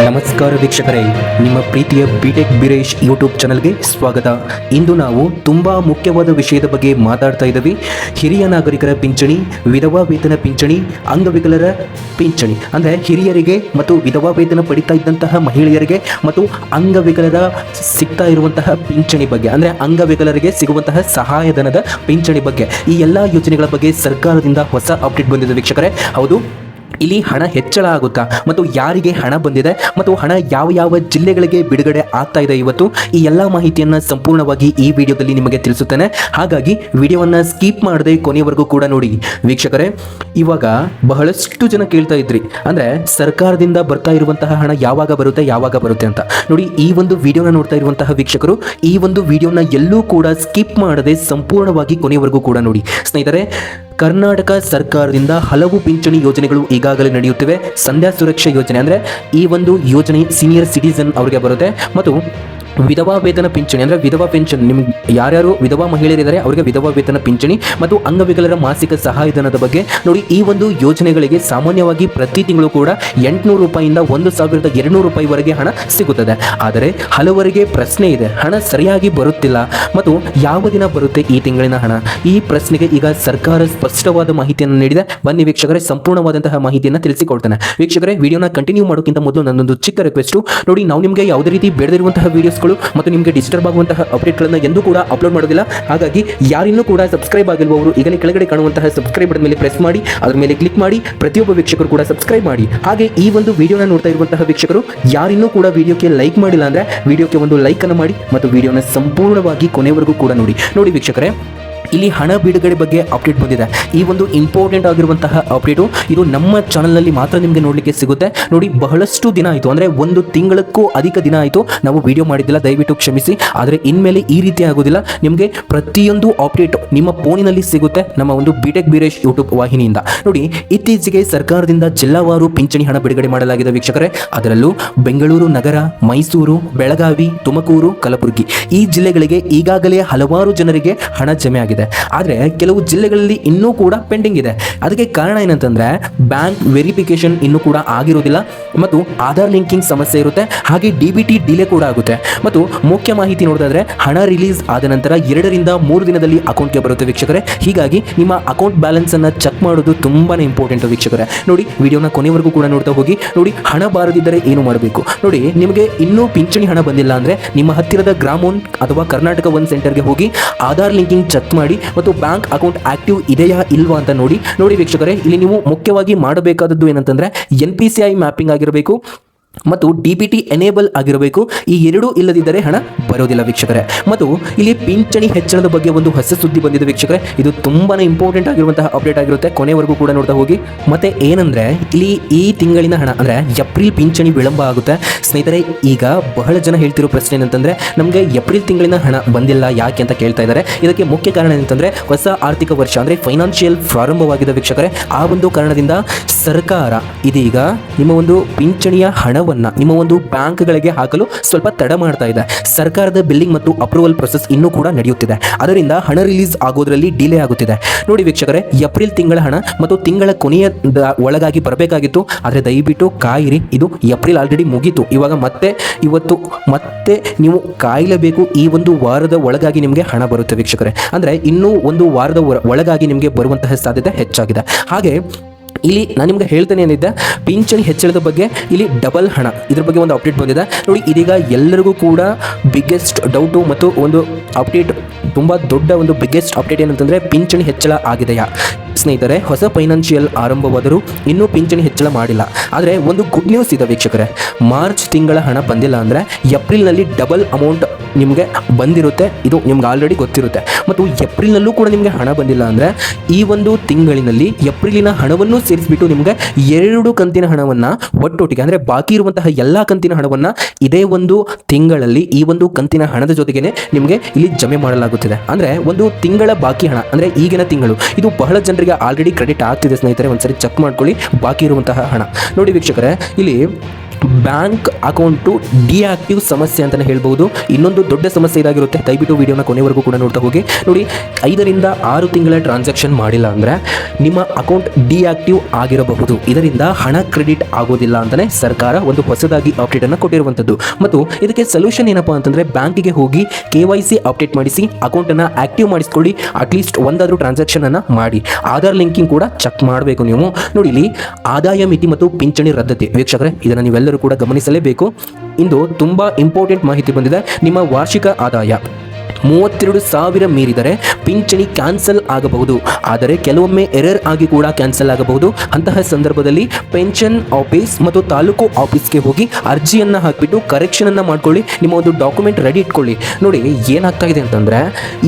ನಮಸ್ಕಾರ ವೀಕ್ಷಕರೇ, ನಿಮ್ಮ ಪ್ರೀತಿಯ ಬಿಟೆಕ್ ಬಿರೇಶ್ ಯೂಟ್ಯೂಬ್ ಚಾನಲ್ಗೆ ಸ್ವಾಗತ. ಇಂದು ನಾವು ತುಂಬಾ ಮುಖ್ಯವಾದ ವಿಷಯದ ಬಗ್ಗೆ ಮಾತಾಡ್ತಾ ಇದ್ದೀವಿ. ಹಿರಿಯ ನಾಗರಿಕರ ಪಿಂಚಣಿ, ವಿಧವಾ ವೇತನ ಪಿಂಚಣಿ, ಅಂಗವಿಕಲರ ಪಿಂಚಣಿ ಅಂದರೆ ಹಿರಿಯರಿಗೆ ಮತ್ತು ವಿಧವಾ ವೇತನ ಪಡಿತಾ ಇದ್ದಂತಹ ಮಹಿಳೆಯರಿಗೆ ಮತ್ತು ಅಂಗವಿಕಲರ ಸಿಗ್ತಾ ಇರುವಂತಹ ಪಿಂಚಣಿ ಬಗ್ಗೆ ಅಂದರೆ ಅಂಗವಿಕಲರಿಗೆ ಸಿಗುವಂತಹ ಸಹಾಯಧನದ ಪಿಂಚಣಿ ಬಗ್ಗೆ, ಈ ಎಲ್ಲ ಯೋಜನೆಗಳ ಬಗ್ಗೆ ಸರ್ಕಾರದಿಂದ ಹೊಸ ಅಪ್ಡೇಟ್ ಬಂದಿದೆ ವೀಕ್ಷಕರೇ. ಹೌದು, ಇಲ್ಲಿ ಹಣ ಹೆಚ್ಚಳ ಆಗುತ್ತಾ ಮತ್ತು ಯಾರಿಗೆ ಹಣ ಬಂದಿದೆ ಮತ್ತು ಹಣ ಯಾವ ಯಾವ ಜಿಲ್ಲೆಗಳಿಗೆ ಬಿಡುಗಡೆ ಆಗ್ತಾ ಇದೆ ಇವತ್ತು, ಈ ಎಲ್ಲ ಮಾಹಿತಿಯನ್ನು ಸಂಪೂರ್ಣವಾಗಿ ಈ ವಿಡಿಯೋದಲ್ಲಿ ನಿಮಗೆ ತಿಳಿಸುತ್ತೇನೆ. ಹಾಗಾಗಿ ವಿಡಿಯೋವನ್ನು ಸ್ಕಿಪ್ ಮಾಡದೆ ಕೊನೆಯವರೆಗೂ ಕೂಡ ನೋಡಿ ವೀಕ್ಷಕರೇ. ಇವಾಗ ಬಹಳಷ್ಟು ಜನ ಕೇಳ್ತಾ ಇದ್ರಿ, ಅಂದರೆ ಸರ್ಕಾರದಿಂದ ಬರ್ತಾ ಇರುವಂತಹ ಹಣ ಯಾವಾಗ ಬರುತ್ತೆ ಅಂತ. ನೋಡಿ, ಈ ಒಂದು ವಿಡಿಯೋನ ನೋಡ್ತಾ ಇರುವಂತಹ ವೀಕ್ಷಕರು ಈ ಒಂದು ವಿಡಿಯೋನ ಎಲ್ಲೂ ಕೂಡ ಸ್ಕಿಪ್ ಮಾಡದೆ ಸಂಪೂರ್ಣವಾಗಿ ಕೊನೆಯವರೆಗೂ ಕೂಡ ನೋಡಿ. ಸ್ನೇಹಿತರೆ, ಕರ್ನಾಟಕ ಸರ್ಕಾರದಿಂದ ಹಲವು ಪಿಂಚಣಿ ಯೋಜನೆಗಳು ಈಗಾಗಲೇ ನಡೆಯುತ್ತಿವೆ. ಸಂಧ್ಯಾ ಸುರಕ್ಷಾ ಯೋಜನೆ ಅಂದರೆ ಈ ಒಂದು ಯೋಜನೆ ಸೀನಿಯರ್ ಸಿಟಿಸನ್ ಅವರಿಗೆ ಬರುತ್ತೆ. ಮತ್ತು ವಿಧವಾ ವೇತನ ಪಿಂಚಣಿ ಅಂದರೆ ವಿಧವಾ ಪೆನ್ಷನ್, ನಿಮ್ಗೆ ಯಾರ್ಯಾರು ವಿಧವಾ ಮಹಿಳೆಯರಿದ್ದಾರೆ ಅವರಿಗೆ ವಿಧವಾ ವೇತನ ಪಿಂಚಣಿ ಮತ್ತು ಅಂಗವಿಕಲರ ಮಾಸಿಕ ಸಹಾಯಧನದ ಬಗ್ಗೆ ನೋಡಿ. ಈ ಒಂದು ಯೋಜನೆಗಳಿಗೆ ಸಾಮಾನ್ಯವಾಗಿ ಪ್ರತಿ ತಿಂಗಳು ಕೂಡ 800 ರೂಪಾಯಿಯಿಂದ 1200 ರೂಪಾಯಿವರೆಗೆ ಹಣ ಸಿಗುತ್ತದೆ. ಆದರೆ ಹಲವರಿಗೆ ಪ್ರಶ್ನೆ ಇದೆ, ಹಣ ಸರಿಯಾಗಿ ಬರುತ್ತಿಲ್ಲ ಮತ್ತು ಯಾವ ದಿನ ಬರುತ್ತೆ ಈ ತಿಂಗಳಿನ ಹಣ? ಈ ಪ್ರಶ್ನೆಗೆ ಈಗ ಸರ್ಕಾರ ಸ್ಪಷ್ಟವಾದ ಮಾಹಿತಿಯನ್ನು ನೀಡಿದೆ. ಬನ್ನಿ ವೀಕ್ಷಕರೇ, ಸಂಪೂರ್ಣವಾದಂತಹ ಮಾಹಿತಿಯನ್ನು ತಿಳಿಸಿಕೊಡ್ತೇನೆ. ವೀಕ್ಷಕರೇ, ವಿಡಿಯೋನ ಕಂಟಿನ್ಯೂ ಮಾಡೋಕ್ಕಿಂತ ಮೊದಲು ನನ್ನೊಂದು ಚಿಕ್ಕ ರಿಕ್ವೆಸ್ಟು. ನೋಡಿ, ನಾವು ನಿಮಗೆ ಯಾವುದೇ ರೀತಿ ಬೇಡದಿರುವಂತಹ ವಿಡಿಯೋಸ್ಗಳು ಮತ್ತು ನಿಮಗೆ ಡಿಸ್ಟರ್ಬ್ ಆಗುವಂತಹ ಅಪ್ಡೇಟ್ಗಳನ್ನು ಎಂದೂ ಕೂಡ ಅಪ್ಲೋಡ್ ಮಾಡೋದಿಲ್ಲ. ಹಾಗಾಗಿ ಯಾರಿನ್ನೂ ಕೂಡ ಸಬ್ಸ್ಕ್ರೈಬ್ ಆಗಿರುವವರು ಈಗಲೇ ಕೆಳಗಡೆ ಕಾಣುವಂತಹ ಸಬ್ಸ್ಕ್ರೈಬ್ ಬಟನ್ ಮೇಲೆ ಪ್ರೆಸ್ ಮಾಡಿ, ಅದರ ಮೇಲೆ ಕ್ಲಿಕ್ ಮಾಡಿ. ಪ್ರತಿಯೊಬ್ಬ ವೀಕ್ಷಕರು ಕೂಡ ಸಬ್ಸ್ಕ್ರೈಬ್ ಮಾಡಿ. ಹಾಗೆ ಈ ಒಂದು ವಿಡಿಯೋನ ನೋಡ್ತಾ ಇರುವಂತಹ ವೀಕ್ಷಕರು ಯಾರಿನ್ನೂ ಕೂಡ ವಿಡಿಯೋಕ್ಕೆ ಲೈಕ್ ಮಾಡಿಲ್ಲ ಅಂದರೆ ವಿಡಿಯೋಕ್ಕೆ ಒಂದು ಲೈಕ್ ಅನ್ನು ಮಾಡಿ ಮತ್ತು ವಿಡಿಯೋನ ಸಂಪೂರ್ಣವಾಗಿ ಕೊನೆವರೆಗೂ ಕೂಡ ನೋಡಿ ವೀಕ್ಷಕರೇ, ಇಲ್ಲಿ ಹಣ ಬಿಡುಗಡೆ ಬಗ್ಗೆ ಅಪ್ಡೇಟ್ ಬಂದಿದೆ. ಈ ಒಂದು ಇಂಪಾರ್ಟೆಂಟ್ ಆಗಿರುವಂತಹ ಅಪ್ಡೇಟು ಇದು ನಮ್ಮ ಚಾನಲ್ನಲ್ಲಿ ಮಾತ್ರ ನಿಮಗೆ ನೋಡಲಿಕ್ಕೆ ಸಿಗುತ್ತೆ. ನೋಡಿ, ಬಹಳಷ್ಟು ದಿನ ಆಯಿತು, ಅಂದರೆ 1 ತಿಂಗಳಕ್ಕೂ ಅಧಿಕ ದಿನ ಆಯಿತು ನಾವು ವಿಡಿಯೋ ಮಾಡಿದ್ದಿಲ್ಲ, ದಯವಿಟ್ಟು ಕ್ಷಮಿಸಿ. ಆದರೆ ಇನ್ಮೇಲೆ ಈ ರೀತಿ ಆಗೋದಿಲ್ಲ. ನಿಮಗೆ ಪ್ರತಿಯೊಂದು ಅಪ್ಡೇಟ್ ನಿಮ್ಮ ಫೋನಿನಲ್ಲಿ ಸಿಗುತ್ತೆ ನಮ್ಮ ಒಂದು ಬಿಟೆಕ್ ಬಿರೇಶ್ ಯೂಟ್ಯೂಬ್ ವಾಹಿನಿಯಿಂದ. ನೋಡಿ, ಇತ್ತೀಚೆಗೆ ಸರ್ಕಾರದಿಂದ ಜಿಲ್ಲಾವಾರು ಪಿಂಚಣಿ ಹಣ ಬಿಡುಗಡೆ ಮಾಡಲಾಗಿದೆ ವೀಕ್ಷಕರೇ. ಅದರಲ್ಲೂ ಬೆಂಗಳೂರು ನಗರ, ಮೈಸೂರು, ಬೆಳಗಾವಿ, ತುಮಕೂರು, ಕಲಬುರಗಿ ಈ ಜಿಲ್ಲೆಗಳಿಗೆ ಈಗಾಗಲೇ ಹಲವಾರು ಜನರಿಗೆ ಹಣ ಜಮೆ ಆಗಿದೆ. ಆದರೆ ಕೆಲವು ಜಿಲ್ಲೆಗಳಲ್ಲಿ ಇನ್ನೂ ಕೂಡ ಪೆಂಡಿಂಗ್ ಇದೆ. ಅದಕ್ಕೆ ಕಾರಣ ಏನಂತಂದ್ರೆ ಬ್ಯಾಂಕ್ ವೆರಿಫಿಕೇಶನ್ ಇನ್ನೂ ಕೂಡ ಆಗಿರೋದಿಲ್ಲ ಮತ್ತು ಆಧಾರ್ ಲಿಂಕಿಂಗ್ ಸಮಸ್ಯೆ ಇರುತ್ತೆ. ಹಾಗೆ DBT ಡಿಲೇ ಕೂಡ ಆಗುತ್ತೆ. ಮತ್ತು ಮುಖ್ಯ ಮಾಹಿತಿ ನೋಡೋದಾದ್ರೆ ಹಣ ರಿಲೀಸ್ ಆದ ನಂತರ 2 ರಿಂದ 3 ದಿನದಲ್ಲಿ ಅಕೌಂಟ್ಗೆ ಬರುತ್ತೆ ವೀಕ್ಷಕರೇ. ಹೀಗಾಗಿ ನಿಮ್ಮ ಅಕೌಂಟ್ ಬ್ಯಾಲೆನ್ಸ್ ಅನ್ನ ಚೆಕ್ ಮಾಡೋದು ತುಂಬಾನೇ ಇಂಪಾರ್ಟೆಂಟ್ ವೀಕ್ಷಕರೇ. ನೋಡಿ, ವಿಡಿಯೋನ ಕೊನೆವರೆಗೂ ಕೂಡ ನೋಡ್ತಾ ಹೋಗಿ. ನೋಡಿ, ಹಣ ಬಾರದಿದ್ದರೆ ಏನು ಮಾಡಬೇಕು? ನೋಡಿ, ನಿಮಗೆ ಇನ್ನೂ ಪಿಂಚಣಿ ಹಣ ಬಂದಿಲ್ಲ ಅಂದ್ರೆ ನಿಮ್ಮ ಹತ್ತಿರದ ಗ್ರಾಮೋನ್ ಅಥವಾ ಕರ್ನಾಟಕ ಒನ್ ಸೆಂಟರ್ಗೆ ಹೋಗಿ ಆಧಾರ್ ಲಿಂಕಿಂಗ್ ಚೆಕ್ ಮಾಡಿ ಮತ್ತು ಬ್ಯಾಂಕ್ ಅಕೌಂಟ್ ಆಕ್ಟಿವ್ ಇದೆಯಾ ಇಲ್ವಾ ಅಂತ ನೋಡಿ ವೀಕ್ಷಕರೇ. ಇಲ್ಲಿ ನೀವು ಮುಖ್ಯವಾಗಿ ಮಾಡಬೇಕಾದದ್ದು ಏನಂತಂದ್ರೆ NPCI ಮ್ಯಾಪಿಂಗ್ ಆಗಿರಬೇಕು ಮತ್ತು DBT ಎನೇಬಲ್ ಆಗಿರಬೇಕು. ಈ ಎರಡೂ ಇಲ್ಲದಿದ್ದರೆ ಹಣ ಬರೋದಿಲ್ಲ ವೀಕ್ಷಕರೇ. ಮತ್ತು ಇಲ್ಲಿ ಪಿಂಚಣಿ ಹೆಚ್ಚಳದ ಬಗ್ಗೆ ಒಂದು ಹೊಸ ಸುದ್ದಿ ಬಂದಿದೆ ವೀಕ್ಷಕರೇ. ಇದು ತುಂಬಾನೇ ಇಂಪಾರ್ಟೆಂಟ್ ಆಗಿರುವಂತಹ ಅಪ್ಡೇಟ್ ಆಗಿರುತ್ತೆ, ಕೊನೆವರೆಗೂ ಕೂಡ ನೋಡ್ತಾ ಹೋಗಿ. ಮತ್ತೆ ಏನಂದ್ರೆ ಇಲ್ಲಿ ಈ ತಿಂಗಳಿನ ಹಣ ಅಂದರೆ ಏಪ್ರಿಲ್ ಪಿಂಚಣಿ ವಿಳಂಬ ಆಗುತ್ತೆ ಸ್ನೇಹಿತರೆ. ಈಗ ಬಹಳ ಜನ ಹೇಳ್ತಿರೋ ಪ್ರಶ್ನೆ ಏನಂತಂದ್ರೆ ನಮಗೆ ಏಪ್ರಿಲ್ ತಿಂಗಳಿನ ಹಣ ಬಂದಿಲ್ಲ ಯಾಕೆ ಅಂತ ಕೇಳ್ತಾ ಇದ್ದಾರೆ. ಇದಕ್ಕೆ ಮುಖ್ಯ ಕಾರಣ ಏನಂತಂದ್ರೆ ಹೊಸ ಆರ್ಥಿಕ ವರ್ಷ ಅಂದರೆ ಫೈನಾನ್ಷಿಯಲ್ ಪ್ರಾರಂಭವಾಗಿದೆ ವೀಕ್ಷಕರೇ. ಆ ಒಂದು ಕಾರಣದಿಂದ ಸರ್ಕಾರ ಇದೀಗ ನಿಮ್ಮ ಒಂದು ಪಿಂಚಣಿಯ ಹಣವನ್ನು ನಿಮ್ಮ ಒಂದು ಬ್ಯಾಂಕ್ಗಳಿಗೆ ಹಾಕಲು ಸ್ವಲ್ಪ ತಡ ಮಾಡ್ತಾ ಇದೆ. ಸರ್ಕಾರದ ಬಿಲ್ಲಿಂಗ್ ಮತ್ತು ಅಪ್ರೂವಲ್ ಪ್ರೊಸೆಸ್ ಇನ್ನೂ ಕೂಡ ನಡೆಯುತ್ತಿದೆ. ಅದರಿಂದ ಹಣ ರಿಲೀಸ್ ಆಗೋದ್ರಲ್ಲಿ ಡಿಲೇ ಆಗುತ್ತಿದೆ. ನೋಡಿ ವೀಕ್ಷಕರೇ, ಏಪ್ರಿಲ್ ತಿಂಗಳ ಹಣ ಮತ್ತು ತಿಂಗಳ ಕೊನೆಯ ಒಳಗಾಗಿ ಬರಬೇಕಾಗಿತ್ತು. ಆದರೆ ದಯವಿಟ್ಟು ಕಾಯಿರಿ, ಇದು ಏಪ್ರಿಲ್ ಆಲ್ರೆಡಿ ಮುಗೀತು. ಇವಾಗ ಇವತ್ತು ಮತ್ತೆ ನೀವು ಕಾಯಲೇಬೇಕು. ಈ ಒಂದು ವಾರದ ಒಳಗಾಗಿ ನಿಮಗೆ ಹಣ ಬರುತ್ತೆ ವೀಕ್ಷಕರೇ. ಅಂದರೆ ಇನ್ನೂ ಒಂದು ವಾರದ ಒಳಗಾಗಿ ನಿಮಗೆ ಬರುವಂತಹ ಸಾಧ್ಯತೆ ಹೆಚ್ಚಾಗಿದೆ. ಹಾಗೆ ಇಲ್ಲಿ ನಾನು ನಿಮ್ಗೆ ಹೇಳ್ತೇನೆ ಏನಿದ್ದೆ, ಪಿಂಚಣಿ ಹೆಚ್ಚಳದ ಬಗ್ಗೆ ಇಲ್ಲಿ ಡಬಲ್ ಹಣ ಇದ್ರ ಬಗ್ಗೆ ಒಂದು ಅಪ್ಡೇಟ್ ಬಂದಿದೆ. ನೋಡಿ, ಇದೀಗ ಎಲ್ಲರಿಗೂ ಕೂಡ ಬಿಗ್ಗೆಸ್ಟ್ ಡೌಟು ಮತ್ತು ಒಂದು ಅಪ್ಡೇಟ್, ತುಂಬ ದೊಡ್ಡ ಒಂದು ಬಿಗ್ಗೆಸ್ಟ್ ಅಪ್ಡೇಟ್ ಏನಂತಂದರೆ ಪಿಂಚಣಿ ಹೆಚ್ಚಳ ಆಗಿದೆಯಾ ಸ್ನೇಹಿತರೆ. ಹೊಸ ಫೈನಾನ್ಷಿಯಲ್ ಆರಂಭವಾದರೂ ಇನ್ನೂ ಪಿಂಚಣಿ ಹೆಚ್ಚಳ ಮಾಡಿಲ್ಲ. ಆದರೆ ಒಂದು ಗುಡ್ ನ್ಯೂಸ್ ಇದೆ ವೀಕ್ಷಕರೇ, ಮಾರ್ಚ್ ತಿಂಗಳ ಹಣ ಬಂದಿಲ್ಲ ಅಂದರೆ ಏಪ್ರಿಲ್ನಲ್ಲಿ ಡಬಲ್ ಅಮೌಂಟ್ ನಿಮಗೆ ಬಂದಿರುತ್ತೆ. ಇದು ನಿಮ್ಗೆ ಆಲ್ರೆಡಿ ಗೊತ್ತಿರುತ್ತೆ. ಮತ್ತು ಏಪ್ರಿಲ್ನಲ್ಲೂ ಕೂಡ ನಿಮಗೆ ಹಣ ಬಂದಿಲ್ಲ ಅಂದರೆ ಈ ಒಂದು ತಿಂಗಳಿನಲ್ಲಿ ಏಪ್ರಿಲಿನ ಹಣವನ್ನು ಸೇರಿಸಿಬಿಟ್ಟು ನಿಮಗೆ 2 ಕಂತಿನ ಹಣವನ್ನು ಒಟ್ಟೊಟ್ಟಿಗೆ ಅಂದರೆ ಬಾಕಿ ಇರುವಂತಹ ಎಲ್ಲ ಕಂತಿನ ಹಣವನ್ನು ಇದೇ ಒಂದು ತಿಂಗಳಲ್ಲಿ ಈ ಒಂದು ಕಂತಿನ ಹಣದ ಜೊತೆಗೇನೆ ನಿಮಗೆ ಇಲ್ಲಿ ಜಮೆ ಮಾಡಲಾಗುತ್ತಿದೆ. ಅಂದರೆ ಒಂದು ತಿಂಗಳ ಬಾಕಿ ಹಣ ಅಂದರೆ ಈಗಿನ ತಿಂಗಳು ಇದು ಬಹಳ ಜನರಿಗೆ ಆಲ್ರೆಡಿ ಕ್ರೆಡಿಟ್ ಆಗ್ತಿದೆ ಸ್ನೇಹಿತರೆ. ಒಂದ್ಸರಿ ಚೆಕ್ ಮಾಡ್ಕೊಳ್ಳಿ ಬಾಕಿ ಇರುವಂತಹ ಹಣ. ನೋಡಿ ವೀಕ್ಷಕರೇ, ಇಲ್ಲಿ ಬ್ಯಾಂಕ್ ಅಕೌಂಟು ಡಿಆಕ್ಟಿವ್ ಸಮಸ್ಯೆ ಅಂತಲೇ ಹೇಳ್ಬೋದು. ಇನ್ನೊಂದು ದೊಡ್ಡ ಸಮಸ್ಯೆ ಇದಾಗಿರುತ್ತೆ. ದಯವಿಟ್ಟು ವಿಡಿಯೋನ ಕೊನೆವರೆಗೂ ಕೂಡ ನೋಡ್ತಾ ಹೋಗಿ. ನೋಡಿ, 5 ರಿಂದ 6 ತಿಂಗಳ ಟ್ರಾನ್ಸಾಕ್ಷನ್ ಮಾಡಿಲ್ಲ ಅಂದರೆ ನಿಮ್ಮ ಅಕೌಂಟ್ ಡಿಆಕ್ಟಿವ್ ಆಗಿರಬಹುದು. ಇದರಿಂದ ಹಣ ಕ್ರೆಡಿಟ್ ಆಗೋದಿಲ್ಲ ಅಂತಲೇ ಸರ್ಕಾರ ಒಂದು ಹೊಸದಾಗಿ ಅಪ್ಡೇಟನ್ನು ಕೊಟ್ಟಿರುವಂಥದ್ದು. ಮತ್ತು ಇದಕ್ಕೆ ಸೊಲ್ಯೂಷನ್ ಏನಪ್ಪ ಅಂತಂದರೆ, ಬ್ಯಾಂಕಿಗೆ ಹೋಗಿ KYC ಅಪ್ಡೇಟ್ ಮಾಡಿಸಿ ಅಕೌಂಟನ್ನು ಆಕ್ಟಿವ್ ಮಾಡಿಸ್ಕೊಳ್ಳಿ. ಅಟ್ಲೀಸ್ಟ್ ಒಂದಾದರೂ ಟ್ರಾನ್ಸಾಕ್ಷನನ್ನು ಮಾಡಿ. ಆಧಾರ್ ಲಿಂಕಿಂಗ್ ಕೂಡ ಚೆಕ್ ಮಾಡಬೇಕು ನೀವು. ನೋಡಿ, ಇಲ್ಲಿ ಆದಾಯ ಮಿತಿ ಮತ್ತು ಪಿಂಚಣಿ ರದ್ದತಿ ವೀಕ್ಷಕರೇ, ಇದನ್ನು ನೀವೆಲ್ಲರೂ ಕೂಡ ಗಮನಿಸಲೇಬೇಕು. ಇಂದು ತುಂಬ ಇಂಪಾರ್ಟೆಂಟ್ ಮಾಹಿತಿ ಬಂದಿದೆ. ನಿಮ್ಮ ವಾರ್ಷಿಕ ಆದಾಯ 32,000 ಮೀರಿದರೆ ಪಿಂಚಣಿ ಕ್ಯಾನ್ಸಲ್ ಆಗಬಹುದು. ಆದರೆ ಕೆಲವೊಮ್ಮೆ ಎರರ್ ಆಗಿ ಕೂಡ ಕ್ಯಾನ್ಸಲ್ ಆಗಬಹುದು. ಅಂತಹ ಸಂದರ್ಭದಲ್ಲಿ ಪೆನ್ಷನ್ ಆಫೀಸ್ ಮತ್ತು ತಾಲೂಕು ಆಫೀಸ್ಗೆ ಹೋಗಿ ಅರ್ಜಿಯನ್ನು ಹಾಕಿಬಿಟ್ಟು ಕರೆಕ್ಷನನ್ನು ಮಾಡ್ಕೊಳ್ಳಿ. ನಿಮ್ಮ ಒಂದು ಡಾಕ್ಯುಮೆಂಟ್ ರೆಡಿ ಇಟ್ಕೊಳ್ಳಿ. ನೋಡಿ, ಏನಾಗ್ತಾ ಇದೆ ಅಂತಂದರೆ,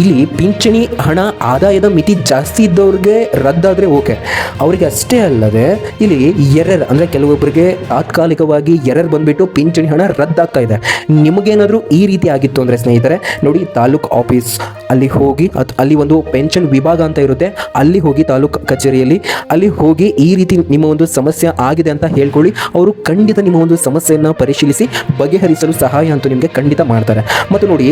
ಇಲ್ಲಿ ಪಿಂಚಣಿ ಹಣ ಆದಾಯದ ಮಿತಿ ಜಾಸ್ತಿ ಇದ್ದವ್ರಿಗೆ ರದ್ದಾದರೆ ಓಕೆ, ಅವರಿಗೆ ಅಷ್ಟೇ ಅಲ್ಲದೆ ಇಲ್ಲಿ ಎರರ್ ಅಂದರೆ ಕೆಲವೊಬ್ಬರಿಗೆ ತಾತ್ಕಾಲಿಕವಾಗಿ ಎರರ್ ಬಂದುಬಿಟ್ಟು ಪಿಂಚಣಿ ಹಣ ರದ್ದಾಗ್ತಾ ಇದೆ. ನಿಮಗೇನಾದರೂ ಈ ರೀತಿ ಆಗಿತ್ತು ಅಂದರೆ ಸ್ನೇಹಿತರೆ, ನೋಡಿ, ತಾಲೂಕು ಆಫೀಸ್ ಅಲ್ಲಿ ಹೋಗಿ ಅಲ್ಲಿ ಒಂದು ಪೆನ್ಷನ್ ವಿಭಾಗ ಅಂತ ಇರುತ್ತೆ, ಅಲ್ಲಿ ಹೋಗಿ ತಾಲೂಕು ಕಚೇರಿಯಲ್ಲಿ ಅಲ್ಲಿ ಹೋಗಿ ಈ ರೀತಿ ನಿಮ್ಮ ಒಂದು ಸಮಸ್ಯೆ ಆಗಿದೆ ಅಂತ ಹೇಳ್ಕೊಳ್ಳಿ. ಅವರು ಖಂಡಿತ ನಿಮ್ಮ ಒಂದು ಸಮಸ್ಯೆಯನ್ನು ಪರಿಶೀಲಿಸಿ ಬಗೆಹರಿಸಲು ಸಹಾಯ ಅಂತೂ ನಿಮಗೆ ಖಂಡಿತ ಮಾಡ್ತಾರೆ. ಮತ್ತು ನೋಡಿ,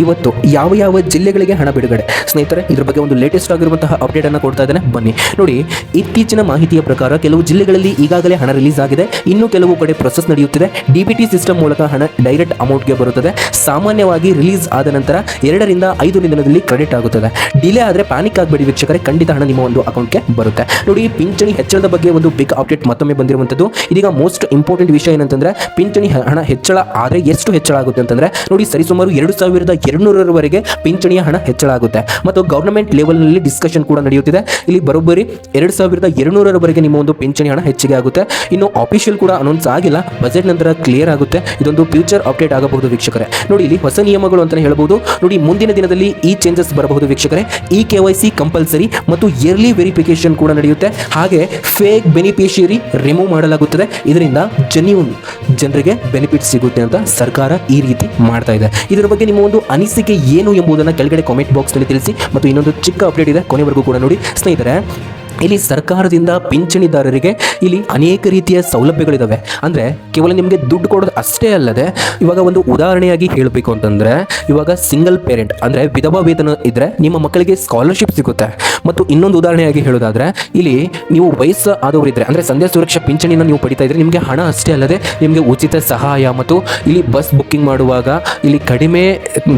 ಇವತ್ತು ಯಾವ ಯಾವ ಜಿಲ್ಲೆಗಳಿಗೆ ಹಣ ಬಿಡುಗಡೆ ಸ್ನೇಹಿತರೆ, ಇದ್ರ ಬಗ್ಗೆ ಒಂದು ಲೇಟೆಸ್ಟ್ ಆಗಿರುವಂತಹ ಅಪ್ಡೇಟ್ ಅನ್ನು ಕೊಡ್ತಾ ಇದ್ದೇನೆ, ಬನ್ನಿ. ನೋಡಿ, ಇತ್ತೀಚಿನ ಮಾಹಿತಿಯ ಪ್ರಕಾರ ಕೆಲವು ಜಿಲ್ಲೆಗಳಲ್ಲಿ ಈಗಾಗಲೇ ಹಣ ರಿಲೀಸ್ ಆಗಿದೆ. ಇನ್ನು ಕೆಲವು ಕಡೆ ಪ್ರೊಸೆಸ್ ನಡೆಯುತ್ತಿದೆ. DBT ಸಿಸ್ಟಮ್ ಮೂಲಕ ಹಣ ಡೈರೆಕ್ಟ್ ಅಮೌಂಟ್ಗೆ ಬರುತ್ತದೆ. ಸಾಮಾನ್ಯವಾಗಿ ರಿಲೀಸ್ ಆದ ನಂತರ 2 ರಿಂದ 5 ದಿನದಲ್ಲಿ ಕ್ರೆಡಿಟ್ ಆಗುತ್ತದೆ. ಡಿಲೇ ಆದರೆ ಪ್ಯಾನಿಕ್ ಆಗಬೇಡಿ ವೀಕ್ಷಕರೇ, ಖಂಡಿತ ಹಣ ನಿಮ್ಮ ಒಂದು ಅಕೌಂಟ್ಗೆ ಬರುತ್ತೆ. ನೋಡಿ, ಪಿಂಚಣಿ ಹೆಚ್ಚಳದ ಬಗ್ಗೆ ಒಂದು ಬಿಗ್ ಅಪ್ಡೇಟ್ ಮತ್ತೊಮ್ಮೆ ಬಂದಿರುವಂಥದ್ದು. ಇದೀಗ ಮೋಸ್ಟ್ ಇಂಪಾರ್ಟೆಂಟ್ ವಿಷಯ ಏನಂತಂದ್ರೆ, ಪಿಂಚಣಿ ಹಣ ಹೆಚ್ಚಳ ಆದರೆ ಎಷ್ಟು ಹೆಚ್ಚಳ ಆಗುತ್ತೆ ಅಂತಂದ್ರೆ, ನೋಡಿ, ಸರಿಸುಮಾರು 2,200ರವರೆಗೆ ಪಿಂಚಣಿಯ ಹಣ ಹೆಚ್ಚಳ ಆಗುತ್ತೆ. ಮತ್ತು ಗವರ್ನಮೆಂಟ್ ಲೆವೆಲ್ನಲ್ಲಿ ಡಿಸ್ಕಷನ್ ಕೂಡ ನಡೆಯುತ್ತಿದೆ. ಇಲ್ಲಿ ಬರೋಬ್ಬರಿ 2,200ರವರೆಗೆ ನಿಮ್ಮ ಒಂದು ಪಿಂಚಣಿ ಹಣ ಹೆಚ್ಚಿಗೆ ಆಗುತ್ತೆ. ಇನ್ನು ಆಫಿಷಿಯಲ್ ಕೂಡ ಅನೌನ್ಸ್ ಆಗಿಲ್ಲ, ಬಜೆಟ್ ನಂತರ ಕ್ಲಿಯರ್ ಆಗುತ್ತೆ. ಇದೊಂದು ಫ್ಯೂಚರ್ ಅಪ್ಡೇಟ್ ಆಗಬಹುದು ವೀಕ್ಷಕರೇ. ನೋಡಿ, ಇಲ್ಲಿ ಹೊಸ ನಿಯಮಗಳು ಅಂತ ಹೇಳ್ಬೋದು. ನೋಡಿ, ಮುಂದಿನ ದಿನದಲ್ಲಿ ಈ ಚೇಂಜಸ್ ಬರಬಹುದು ವೀಕ್ಷಕರೇ. ಈ KYC ಕಂಪಲ್ಸರಿ ಮತ್ತು ಇಯರ್ಲಿ ವೆರಿಫಿಕೇಶನ್ ಕೂಡ ನಡೆಯುತ್ತೆ. ಹಾಗೆ ಫೇಕ್ ಬೆನಿಫಿಷಿಯರಿ ರಿಮೂವ್ ಮಾಡಲಾಗುತ್ತದೆ. ಇದರಿಂದ ಜೆನ್ಯೂನ್ ಜನರಿಗೆ ಬೆನಿಫಿಟ್ ಸಿಗುತ್ತೆ ಅಂತ ಸರ್ಕಾರ ಈ ರೀತಿ ಮಾಡ್ತಾ ಇದೆ. ಇದರ ಬಗ್ಗೆ ನಿಮ್ಮ ಒಂದು ಅನಿಸಿಕೆ ಏನು ಎಂಬುದನ್ನು ಕೆಳಗಡೆ ಕಾಮೆಂಟ್ ಬಾಕ್ಸ್ನಲ್ಲಿ ತಿಳಿಸಿ. ಮತ್ತು ಇನ್ನೊಂದು ಚಿಕ್ಕ ಅಪ್ಡೇಟ್ ಇದೆ, ಕೊನೆವರೆಗೂ ಕೂಡ ನೋಡಿ ಸ್ನೇಹಿತರೆ. ಇಲ್ಲಿ ಸರ್ಕಾರದಿಂದ ಪಿಂಚಣಿದಾರರಿಗೆ ಇಲ್ಲಿ ಅನೇಕ ರೀತಿಯ ಸೌಲಭ್ಯಗಳಿದ್ದಾವೆ. ಅಂದರೆ ಕೇವಲ ನಿಮಗೆ ದುಡ್ಡು ಕೊಡೋದು ಅಷ್ಟೇ ಅಲ್ಲದೆ, ಇವಾಗ ಒಂದು ಉದಾಹರಣೆಯಾಗಿ ಹೇಳಬೇಕು ಅಂತಂದರೆ, ಇವಾಗ ಸಿಂಗಲ್ ಪೇರೆಂಟ್ ಅಂದರೆ ವಿಧವಾ ವೇತನ ಇದ್ದರೆ ನಿಮ್ಮ ಮಕ್ಕಳಿಗೆ ಸ್ಕಾಲರ್ಶಿಪ್ ಸಿಗುತ್ತೆ. ಮತ್ತು ಇನ್ನೊಂದು ಉದಾಹರಣೆಯಾಗಿ ಹೇಳೋದಾದರೆ, ಇಲ್ಲಿ ನೀವು ವಯಸ್ಸು ಆದವರಿದ್ದರೆ ಅಂದರೆ ಸಂಧ್ಯಾ ಸುರಕ್ಷಾ ಪಿಂಚಣಿನ ನೀವು ಪಡಿತಾ ಇದ್ದರೆ ನಿಮಗೆ ಹಣ ಅಷ್ಟೇ ಅಲ್ಲದೆ ನಿಮಗೆ ಉಚಿತ ಸಹಾಯ ಮತ್ತು ಇಲ್ಲಿ ಬಸ್ ಬುಕ್ಕಿಂಗ್ ಮಾಡುವಾಗ ಇಲ್ಲಿ ಕಡಿಮೆ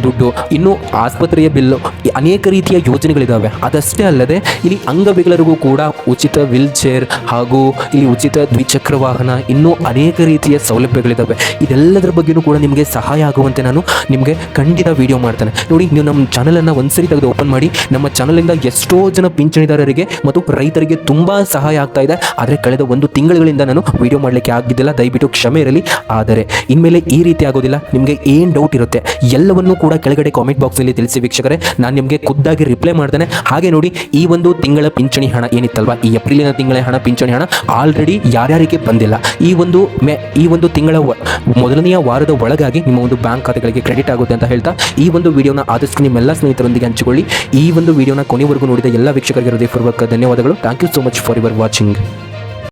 ದುಡ್ಡು, ಇನ್ನು ಆಸ್ಪತ್ರೆಯ ಬಿಲ್ಲು, ಅನೇಕ ರೀತಿಯ ಯೋಜನೆಗಳಿದ್ದಾವೆ. ಅದಷ್ಟೇ ಅಲ್ಲದೆ ಇಲ್ಲಿ ಅಂಗವಿಕಲರಿಗೂ ಕೂಡ ಉಚಿತ ವೀಲ್ ಚೇರ್ ಹಾಗೂ ಇಲ್ಲಿ ಉಚಿತ ದ್ವಿಚಕ್ರ ವಾಹನ, ಇನ್ನೂ ಅನೇಕ ರೀತಿಯ ಸೌಲಭ್ಯಗಳಿದ್ದಾವೆ. ಇದೆಲ್ಲದರ ಬಗ್ಗೆಯೂ ಕೂಡ ನಿಮಗೆ ಸಹಾಯ ಆಗುವಂತೆ ನಾನು ನಿಮಗೆ ಖಂಡಿತ ವಿಡಿಯೋ ಮಾಡ್ತೇನೆ. ನೋಡಿ, ನೀವು ನಮ್ಮ ಚಾನಲನ್ನು ಒಂದ್ಸರಿ ತೆಗೆದು ಓಪನ್ ಮಾಡಿ. ನಮ್ಮ ಚಾನಲಿಂದ ಎಷ್ಟೋ ಜನ ಪಿಂಚಣಿದಾರರಿಗೆ ಮತ್ತು ರೈತರಿಗೆ ತುಂಬ ಸಹಾಯ ಆಗ್ತಾ ಇದೆ. ಆದರೆ ಕಳೆದ 1 ತಿಂಗಳುಗಳಿಂದ ನಾನು ವಿಡಿಯೋ ಮಾಡಲಿಕ್ಕೆ ಆಗಿದ್ದಿಲ್ಲ, ದಯವಿಟ್ಟು ಕ್ಷಮೆ ಇರಲಿ. ಆದರೆ ಇನ್ಮೇಲೆ ಈ ರೀತಿ ಆಗೋದಿಲ್ಲ. ನಿಮಗೆ ಏನು ಡೌಟ್ ಇರುತ್ತೆ ಎಲ್ಲವನ್ನೂ ಕೂಡ ಕೆಳಗಡೆ ಕಾಮೆಂಟ್ ಬಾಕ್ಸಲ್ಲಿ ತಿಳಿಸಿ ವೀಕ್ಷಕರೇ, ನಾನು ನಿಮಗೆ ಖುದ್ದಾಗಿ ರಿಪ್ಲೈ ಮಾಡ್ತೇನೆ. ಹಾಗೆ ನೋಡಿ, ಈ ಒಂದು ತಿಂಗಳ ಪಿಂಚಣಿ ಹಣ ಏನಿತ್ತಲ್ವಾ, ಈ ಏಪ್ರಿಲಿನ ತಿಂಗಳ ಹಣ ಪಿಂಚಣಿ ಹಣ ಆಲ್ರೆಡಿ ಯಾರ್ಯಾರಿಗೆ ಬಂದಿಲ್ಲ, ಈ ಒಂದು ತಿಂಗಳ ಮೊದಲನೆಯ ವಾರದ ಒಳಗಾಗಿ ನಿಮ್ಮ ಒಂದು ಬ್ಯಾಂಕ್ ಖಾತೆಗಳಿಗೆ ಕ್ರೆಡಿಟ್ ಆಗುತ್ತೆ ಅಂತ ಹೇಳ್ತಾ ಈ ಒಂದು ವಿಡಿಯೋನ ಆದಷ್ಟು ನಿಮ್ಮೆಲ್ಲ ಸ್ನೇಹಿತರೊಂದಿಗೆ ಹಂಚಿಕೊಳ್ಳಿ. ಈ ಒಂದು ವಿಡಿಯೋನ ಕೊನೆವರೆಗೂ ನೋಡಿದ ಎಲ್ಲ ವೀಕ್ಷಕರಿಗೆ ಹೃದಯಪೂರ್ವಕ ಧನ್ಯವಾದಗಳು. Thank you so much for your watching.